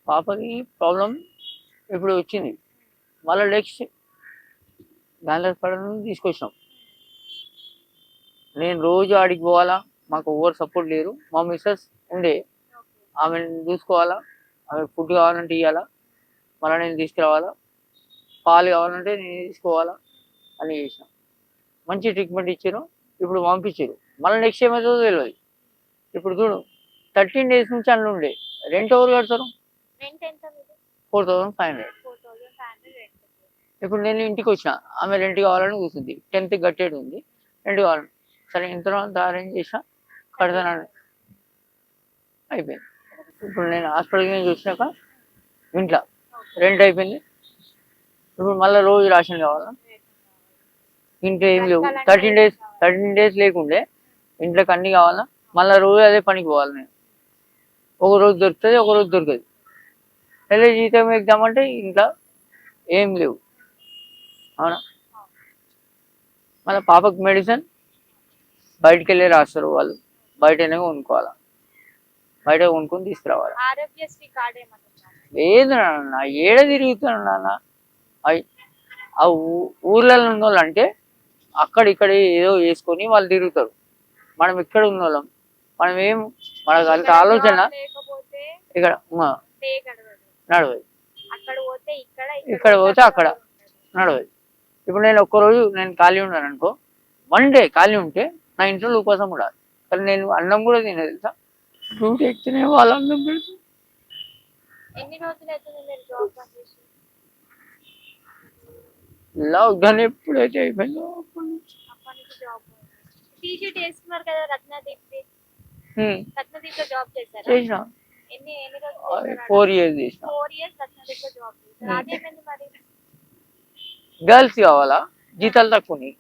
పాపకి ప్రాబ్లం ఇప్పుడు వచ్చింది. మళ్ళీ నెక్స్ట్ బ్యాలెన్స్ పడడం తీసుకొచ్చినాం. నేను రోజు ఆడికి పోవాలా, మాకు ఎవరు సపోర్ట్ లేరు. మా మిస్సెస్ ఉండే, ఆమెను చూసుకోవాలా, ఆమె ఫుడ్ కావాలంటే ఇవ్వాలా, మళ్ళీ నేను తీసుకురావాలా, పాలు కావాలంటే నేను తీసుకోవాలా అని చేసిన. మంచి ట్రీట్మెంట్ ఇచ్చారు. ఇప్పుడు పంపించారు. మళ్ళీ నెక్స్ట్ ఏమవుతుందో తెలియదు. ఇప్పుడు చూడు 13 days నుంచి అన్నీ ఉండే. రెంట్ ఎవరు కడతారు? 4500. ఇప్పుడు నేను ఇంటికి వచ్చిన, ఆమె రెంట్ కావాలని కూర్చుంది. 10th కట్టేది ఉంది, రెంట్ కావాలని. సరే ఎంతనో అంత అరేంజ్ చేసిన, కడతానని అయిపోయింది. ఇప్పుడు నేను హాస్పిటల్కి నుంచి వచ్చినాక ఇంట్లో రెంట్ అయిపోయింది. ఇప్పుడు మళ్ళీ రోజు రాషన్ కావాలా, ఇంట్లో ఏం లేవు. 13 days లేకుండే ఇంట్లోకి అన్నీ కావాలా, మళ్ళీ రోజు అదే పనికి పోవాలి. నేను ఒక రోజు దొరుకుతుంది, ఒక రోజు దొరకదు. నెల జీతం ఎగ్దామంటే ఇంట్లో ఏం లేవు. అవునా? మళ్ళీ పాపకు మెడిసిన్ బయటికి వెళ్ళి రాస్తారు వాళ్ళు, బయటనే కొనుక్కోవాలా, బయట కొనుక్కొని తీసుకురావాలి. ఏది నాన్న ఏడ తిరుగుతున్నాను నాన్న. ఆ ఊర్లలో ఉన్న వాళ్ళు అంటే అక్కడిక్కడ ఏదో వేసుకొని వాళ్ళు తిరుగుతారు. మనం ఇక్కడ ఉన్న వాళ్ళం, మనం ఏం, మనకు అంత ఆలోచన ఇక్కడ నడవదు, ఇక్కడ పోతే అక్కడ నడవదు. ఇప్పుడు నేను ఒక్కరోజు నేను ఖాళీ ఉన్నాను అనుకో, 1 day ఖాళీ ఉంటే నా ఇంట్లో కోసం ఉండాలి. కానీ నేను అన్నం కూడా తినేది తెలుసా. డ్యూటీ ఎక్కితేనే వాళ్ళు అన్నం పెడతారు. లాక్డౌన్ ఎప్పుడైతే అయిపోయిందో అప్పటి నుంచి చేసిన 4 years చేసిన. గర్ల్స్ కావాలా, జీతాలు తక్కువని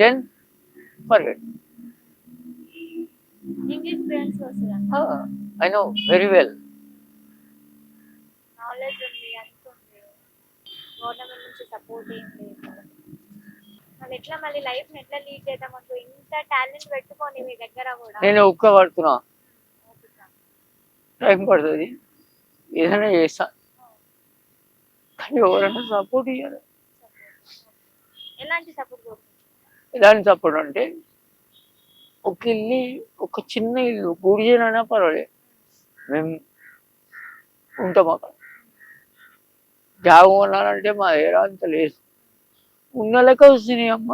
then forget. I know very well. నేను ఒక్క పడుతున్నా, టైం పడుతుంది, ఏదైనా చేస్తా, కానీ ఎవరైనా సపోర్ట్ ఇవ్వాలి. ఎలాంటి సపోర్ట్ అంటే ఒక ఇల్లు, ఒక చిన్న ఇల్లు గుడిజనైనా పర్వాలేదు, మేము ఉంటాం అక్కడ. జాగ కొనాలంటే మా దగ్గర అంత లేదు. ఉన్న లెక్క వస్తున్నాయి అమ్మ,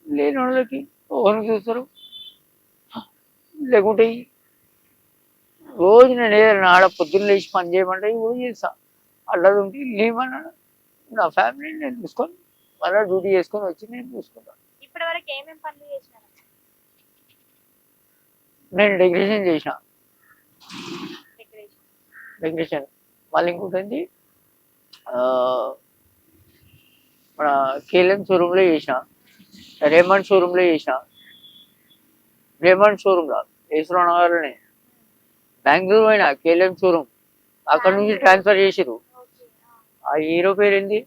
లేని వాళ్ళకి ఎవరు చూస్తారు. లేకుంటే రోజు నేను ఏదైనా ఆడ పొద్దున్న లేచి పని చేయమంటే కూడా చేస్తా. అల్లది ఉంటే ఇల్లు నా ఫ్యామిలీని నేను చూసుకొని మళ్ళీ డ్యూటీ చేసుకొని వచ్చి నేను చూసుకుంటాను. నేను డెకరేషన్ చేసిన, డెకరేషన్. మళ్ళీ ఇంకోటి మన కేఎల్ఎం షోరూంలో చేసిన, రేమండ్ షోరూంలో చేసిన. రేమండ్ షోరూంలో యశ్వరావు నగర్లోనే. బెంగళూరు అయినా కేఎల్ఎం షోరూమ్, అక్కడ నుంచి ట్రాన్స్ఫర్ చేసిరు. ఆ హీరో పేరు ఏంది,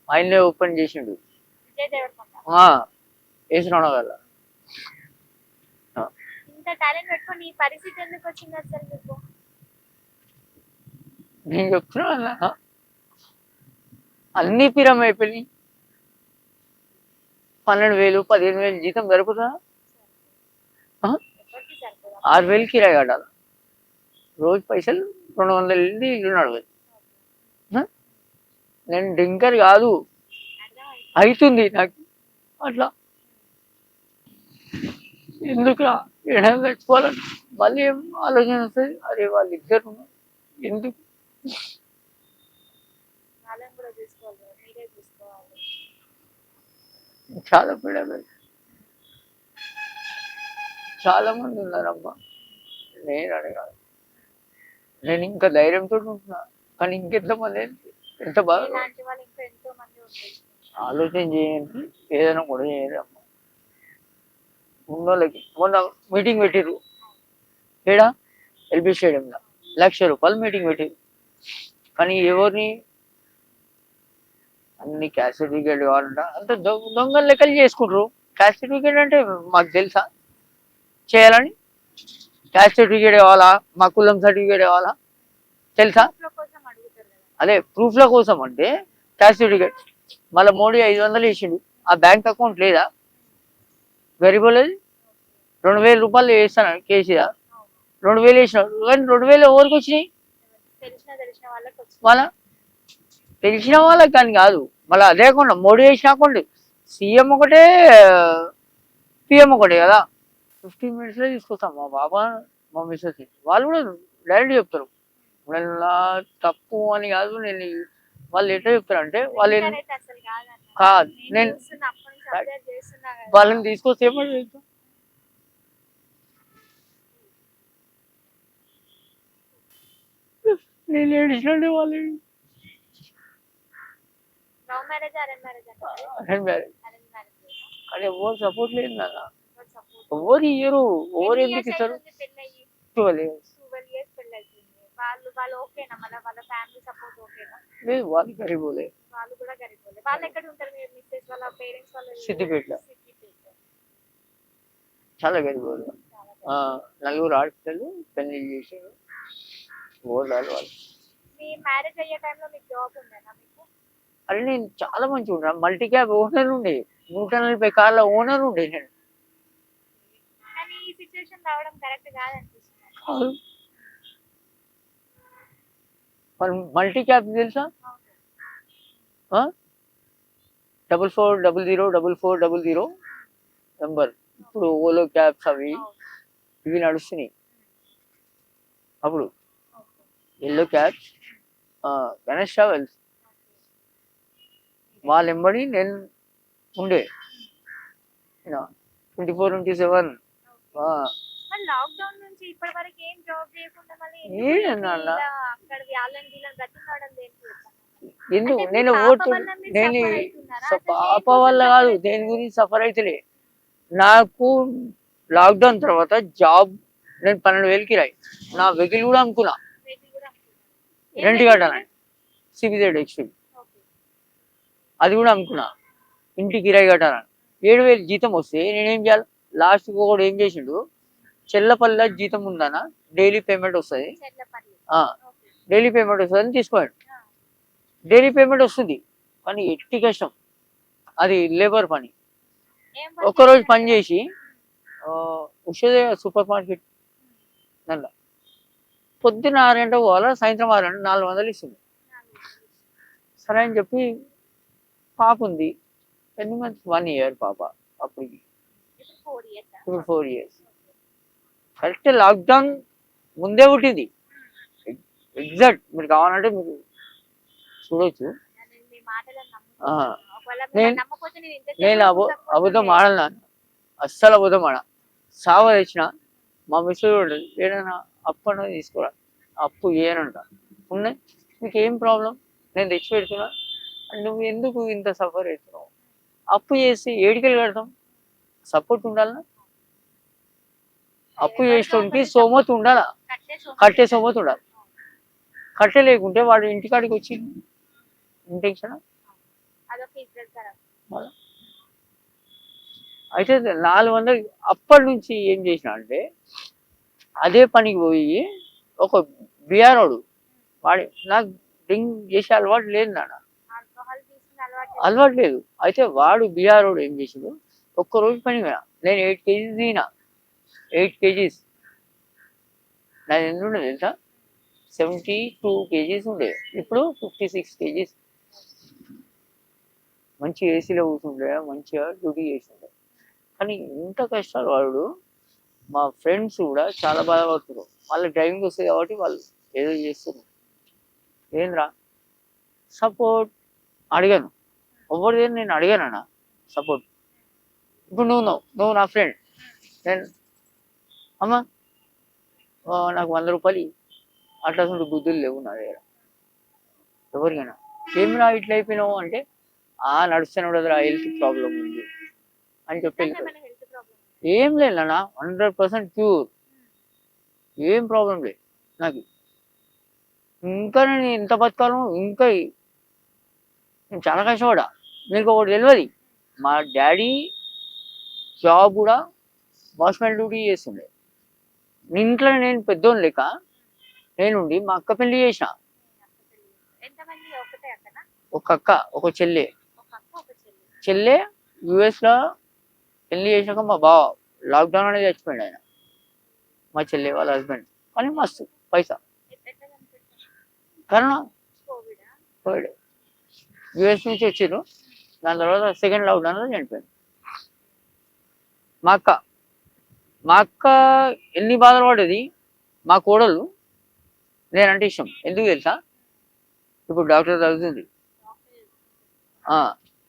ఆయనే ఓపెన్ చేసిండు యశ్వరావు నగర్లో. నేను చెప్తున్నా అన్ని పిరం అయిపోయినాయి. 12,000 15,000 జీతం సరిపోతుందా? 6,000 కిరాయి కట్టాలి రోజు. పైసలు 200 ఇల్లు నడవదు. నేను డ్రింకర్ కాదు, అవుతుంది నాకు అట్లా. ఎందుకురా ఏడాది తెచ్చుకోవాలని మళ్ళీ ఏం ఆలోచన వస్తుంది. అరే వాళ్ళిద్దరు ఎందుకు, చాలా పీడ, చాలా మంది ఉన్నారమ్మా. నేను అడగాలి, నేను ఇంకా ధైర్యంతో ఉంటున్నా, కానీ ఇంకెంతమంది ఎంత బాగా ఆలోచన చేయండి. ఏదైనా కూడా చేయాలి అమ్మ. ఉన్నోళ్ళకి మొన్న మీటింగ్ పెట్టిరు ఏడా, ఎల్బీ స్టేడియంలో 1,00,000 రూపాయలు మీటింగ్ పెట్టిరు. కానీ ఎవరిని, అన్ని క్యాస్ట్ సర్టిఫికేట్ కావాలంట, అంత దొంగ లెక్కలు చేసుకుంటారు. క్యాస్ట్ సర్టిఫికేట్ అంటే మాకు తెలుసా చేయాలని? క్యాస్ట్ సర్టిఫికేట్ కావాలా, మా కులం సర్టిఫికేట్ కావాలా తెలుసా? అదే ప్రూఫ్ల కోసం అంటే క్యాస్ట్ సర్టిఫికేట్. మళ్ళీ మోడీ 500 వేసిండు, ఆ బ్యాంక్ అకౌంట్ లేదా? గరిబోలేదు. 2000 రూపాయలు వేస్తాను కేసీఆర్, 2000 వేసినాడు, కానీ 2000 ఎవరికి వచ్చినాయి? వాళ్ళ తెలిసిన వాళ్ళకి కానీ కాదు. మళ్ళీ అదే అకౌంట్ మోడీ వేసిన అకౌంట్, సీఎం ఒకటే పిఎం ఒకటే కదా. 15 minutesలో తీసుకొస్తాం మా బాబా మా మిస్సెస్. వాళ్ళు కూడా డైరెక్ట్ చెప్తారు, నేను తప్పు అని కాదు. నేను వాళ్ళు ఎట్లా చెప్తారు అంటే వాళ్ళు కాదు, నేను వాళ్ళని తీసుకొస్తే ఏమంటారు? నేను ఏడిచినండి వాళ్ళు. అరేంజ్ మ్యారేజ్ కానీ ఎవరు సపోర్ట్ లేదు నాన్న. ఎవరు ఇయ్యరు, ఎవరు ఎందుకు ఇస్తారు? 12 years. లేదు, వాళ్ళు గరీబులే. సిద్దిపేటలో చాలా గరీబులు. నలుగురు ఆడపిల్లలు పెళ్లి చేశారు. ఓడాలి వాళ్ళు. అరే నేను చాలా మంచిగా ఉన్నా, మల్టీ క్యాబ్ ఓనర్ ఉండే, 140 కార్ల ఓనర్ ఉండే నేను. మల్టీ క్యాబ్ తెలుసా? 44004400 నెంబర్. ఇప్పుడు ఓలో క్యాబ్స్ అవి ఇవి నడుస్తున్నాయి. అప్పుడు ఎల్లో క్యాబ్స్, గణేష్ ట్రావెల్స్ వాళ్ళ వెంబడి నేను ఉండే 24/7. ఎందుకు నేను ఓటు, నేను పాప వల్ల కాదు, దేని గురించి సఫర్ అవుతలే. నాకు లాక్డౌన్ తర్వాత జాబ్, నేను 12,000 కిరాయి, నా వెహికల్ కూడా అమ్ముకున్నా, రెంట్ కట్టాలని సిబిజెడ్ ఎక్స్ట్రీమ్, అది కూడా అమ్ముకున్నా, ఇంటి కిరాయి కట్టాలని. 7,000 జీతం వస్తే నేనేం చేయాలి? లాస్ట్కి ఒకటి ఏం చేసిండు, చెల్లపల్లిలో జీతం ఉందన్న, డైలీ పేమెంట్ వస్తుంది, డైలీ పేమెంట్ వస్తుంది అని తీసుకోండి. డైలీ పేమెంట్ వస్తుంది కానీ ఎట్టి కష్టం, అది లేబర్ పని. ఒక్కరోజు పని చేసి ఉషోదయ సూపర్ మార్కెట్ దాంట్లో పొద్దున్న 6 గంటలకు పోవాలా, సాయంత్రం 6 గంటలకు 400 ఇస్తుంది. సరే అని చెప్పి పాప ఉంది, ఎన్ని మంత్స్, 1 year పాప అప్పటికి. ఇప్పుడు 4 years. కరెక్ట్ లాక్డౌన్ ముందే పుట్టింది ఎగ్జాక్ట్. మీరు కావాలంటే మీరు చూడవచ్చు. నేను అబద్ధం ఆడనా, అస్సలు అబద్ధం ఆడ. సావ తెచ్చిన మా మిస్టర్ ఏదైనా అప్పు అనేది తీసుకోరా, అప్పు ఏనంట ఉన్నాయి, మీకు ఏం ప్రాబ్లం, నేను తెచ్చి పెడుతున్నా, నువ్వు ఎందుకు ఇంత సఫర్ అవుతున్నావు? అప్పు చేసి ఏడికెళ్ళి కడతాం? సపోర్ట్ ఉండాలనా? అప్పు చేసేటోనికి సోమతి ఉండాలా, కట్టే సోమతి ఉండాలి. కట్టే లేకుంటే వాడు ఇంటికాడికి వచ్చి ఇంటెన్షన్. అయితే 400 అప్పటి నుంచి ఏం చేసిన అంటే, అదే పనికి పోయి ఒక బిఆర్ఓడు, వాడి నాకు డ్రింక్ చేసే అలవాటు లేదు నాన్న, అలవాటు లేదు. అయితే వాడు బిఆర్ఓడు ఏం చేసిండు, ఒక్కరోజు పని పోయినా, నేను 8 kgs తినా, 8 kgs. నాది ఎంత ఉండేది తెలుసా? 72 kgs ఉండే, ఇప్పుడు 56 kgs. మంచి ఏసీలో కూర్చుండే, మంచిగా డ్యూటీ చేసిండే. కానీ ఇంత కష్టాలు వాడు. మా ఫ్రెండ్స్ కూడా చాలా బాధపడుతున్నారు, వాళ్ళ డ్రైవింగ్ వస్తుంది కాబట్టి వాళ్ళు ఏదో చేస్తున్నారు. ఏంద్రా సపోర్ట్ అడిగాను, ఎవరిదే నేను అడిగానన్నా సపోర్ట్. ఇప్పుడు నువ్వు నా ఫ్రెండ్, నేను అమ్మ నాకు 100 రూపాయలు అట్లా బుద్ధులు లేవు నా దగ్గర ఎవరికైనా. ఏమిరా ఇట్లా అయిపోయినావు అంటే, నడుస్తూనే ఉండదురా, హెల్త్ ప్రాబ్లం ఉంది అని చెప్పి ఏం లేదన్నా, 100% ప్యూర్, ఏం ప్రాబ్లం లేదు నాకు. ఇంకా నేను ఎంత బతకాలను, ఇంకా నేను చాలా కష్టపడా. మీకు ఒకటి తెలియదు, మా డాడీ జాబ్ కూడా వాచ్మెన్ డ్యూటీ చేస్తుండే. ఇంట్లో నేను పెద్దోని లేక నేనుండి మా అక్క పెళ్లి చేసిన. ఎంతమంది? ఒకటే అక్కనా? ఒక అక్క ఒక చెల్లె. ఒక అక్క, ఒక చెల్లి. చెల్లె యుఎస్లో పెళ్లి చేసినాక మా బావ లాక్డౌన్ అనేది చచ్చిపోయాడు ఆయన, మా చెల్లె వాళ్ళ హస్బెండ్. కానీ మస్తు పైసా. ఎట్లా కనిపెట్టారు? కరోనా కోవిడా? కోవిడ్ యుఎస్ నుంచి వచ్చిర్రు. దాని తర్వాత సెకండ్ లాక్డౌన్లో చనిపోయాడు. మా అక్క మా అక్క ఎన్ని బాధలు పడ్డది. మా కోడలు నేనంటే ఇష్టం. ఎందుకు తెలుసా? ఇప్పుడు డాక్టర్ చదువుతుంది. ఆ,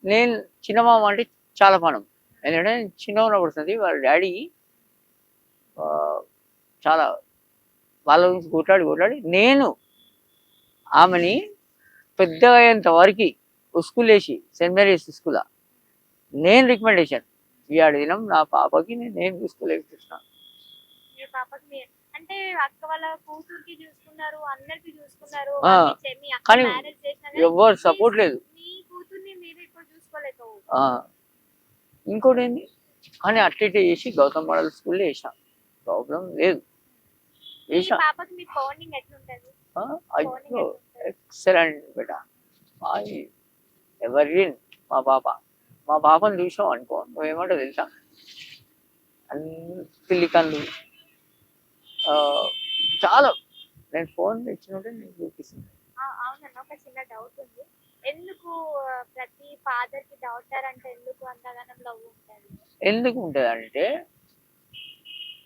నేను చిన్నమామ అంటే చాలా పానం. ఎందుకంటే చిన్న ఉన్నప్పుడు వాళ్ళ డాడీ చాలా వాళ్ళ గురించి కొట్లాడి నేను ఆమెని పెద్దగా అయ్యేంత వరకు స్కూల్ వేసి సెయింట్ మేరీస్ స్కూల్ నేను రికమెండేషన్ ఈ దినం నా పాపకి నేను చూసుకోలేకపోతున్నాను. మీ పాపకి అంటే అక్క వాళ్ళ కూతురికి చూసుకున్నారు, అన్నకి చూసుకున్నారు, కానీ ఎవరు సపోర్ట్ లేదు. మీ కూతుర్ని మీరు ఇప్పుడు చూసుకోలేకపో. ఇంకోటి ఏంది, కానీ అట్లా చేసి గౌతమ్ మోడల్ స్కూల్లో వేసా, ప్రాబ్లం లేదు. పాపకి మీ బాండింగ్ ఎట్లుంటది? ఎక్సలెంట్ బేటా. ఎవరి మా పాపను చూసావు అనుకో, నువ్వేమంటో తెలుసా, అన్ని పిల్లి కళ్ళు చాలా. నేను ఫోన్ తెచ్చినట్టే నేను చూపిస్తుంది. అవునన్నా, ఒక చిన్న డౌట్ ఉంది. ఎందుకు ప్రతి ఫాదర్ కి డాటర్ అంటే ఎందుకు అంతగానం లవ్ ఉంటుంది? ఎందుకు ఉంటుంది అంటే,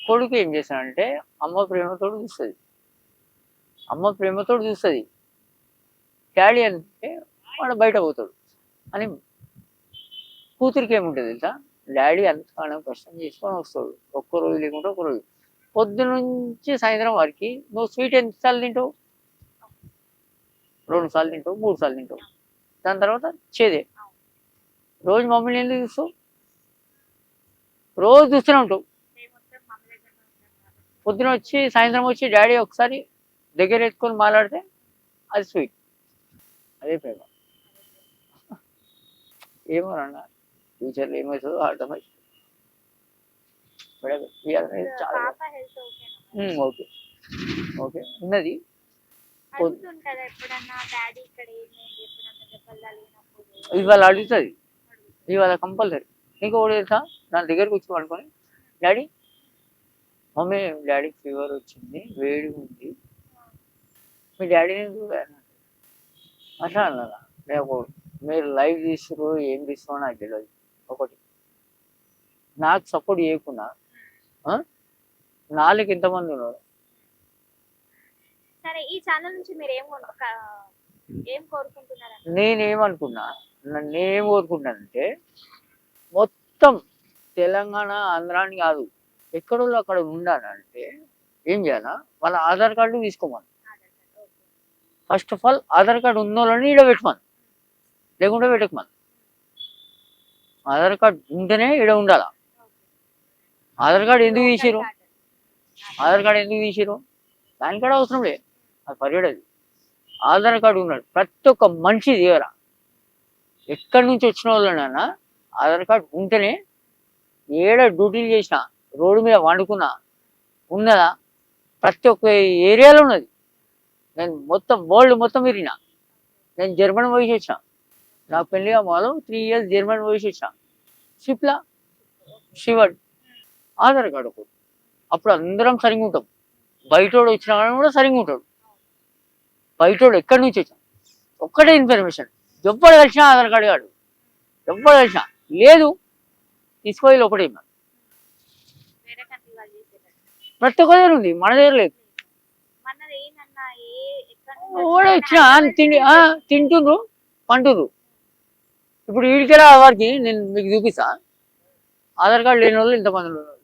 కొడుకు ఏం చేస్తాడంటే అమ్మ ప్రేమతోడు చూస్తుంది. డాడీ అంటే వాడు బయట పోతాడు అని. కూతురికి ఏముంటుంది తెలుసా, డాడీ అంతగానో కష్టం చేసుకొని వస్తాడు. ఒక్క రోజు లేకుంటే ఒక రోజు, పొద్దు నుంచి సాయంత్రం వరకు నువ్వు స్వీట్ ఎన్నిసార్లు తింటావు? 2 సార్లు తింటావు, 3 సార్లు తింటావు. దాని తర్వాత చేదే. రోజు మమ్మల్ని ఎందుకు చూస్తావు? రోజు చూస్తూనే ఉంటావు. పొద్దున వచ్చి సాయంత్రం వచ్చి డాడీ ఒకసారి దగ్గర ఎత్తుకొని మాట్లాడితే అది స్వీట్, అదే ప్రేమ. ఏమోనన్నా ఫ్యూచర్లో ఏమవుతుందో అర్థమవుతుంది. ఓకే ఓకే ఉన్నది. ఇవాళ అడుగుతుంది, ఇవాళ కంపల్సరీ. ఇంకొకటి తెలుసా, నా దగ్గరకు వచ్చి పడుకొని, డాడీ మమ్మీ డాడీకి ఫీవర్ వచ్చింది, వేడి ఉంది, మీ డాడీని చూడాలి అట్లా అన్నదా. నేను మీరు లైవ్ తీసుకో ఏం తీసుకో నాకు తెలియదు. ఒకటి నాకు సపోర్ట్ చేయకుండా నాలుగు ఎంతమంది ఉన్నారు. సరే, ఈ ఛానల్ నుంచి మీరు ఏం కోరుకుంటున్నారు? నేనేం కోరుకుంటున్నానంటే, మొత్తం తెలంగాణ ఆంధ్రాని కాదు, ఎక్కడో అక్కడ ఉండాలంటే ఏం చేయాలా, వాళ్ళ ఆధార్ కార్డు తీసుకోమని. First of all Aadhaar card ఉన్న వాళ్ళని ఈడ పెట్టమని, లేకుంటే పెట్టకమని. ఆధార్ కార్డు ఉంటేనే ఈడ ఉండాలా. ఆధార్ కార్డు ఎందుకు తీసిరు? దాని కూడా అవసరం లేదు, అది పరిగెడది. ఆధార్ కార్డు ఉన్నాడు ప్రతి ఒక్క మనిషి దగ్గర, ఎక్కడి నుంచి వచ్చిన వాళ్ళనైనా ఆధార్ కార్డు ఉంటేనే. ఏడ డ్యూటీలు చేసినా, రోడ్డు మీద వండుకున్నా ఉన్నదా, ప్రతి ఒక్క ఏరియాలో ఉన్నది. నేను మొత్తం వరల్డ్ మొత్తం తిరిగిన. నేను జర్మనీ పోయి వచ్చిన, నాకు పెళ్లి వాళ్ళు 3 years జర్మనీ పోయి వచ్చిన. షిప్లా శివడ్ ఆధార్ కార్డు ఒకటి. అప్పుడు అందరం సరిగ్గా ఉంటాం. బయటోడు వచ్చిన కూడా సరిగ్గా ఉంటాడు. బయటోడు ఎక్కడి నుంచి వచ్చాం ఒక్కటే ఇన్ఫర్మేషన్, ఎవ్వడు కలిసినా ఆధార్ కార్డు కాడు, ఎవ్వడు కలిసినా లేదు తీసుకోవాలి ఒకటే. ప్రతి ఒక్క దగ్గర ఉంది, మన దగ్గర లేదు. వచ్చినా తింటుండ్రు పంటుర్రు. ఇప్పుడు వీడికెళ్ళి వారికి నేను మీకు చూపిస్తా, ఆధార్ కార్డు లేని వాళ్ళు ఇంతమంది ఉన్నారు.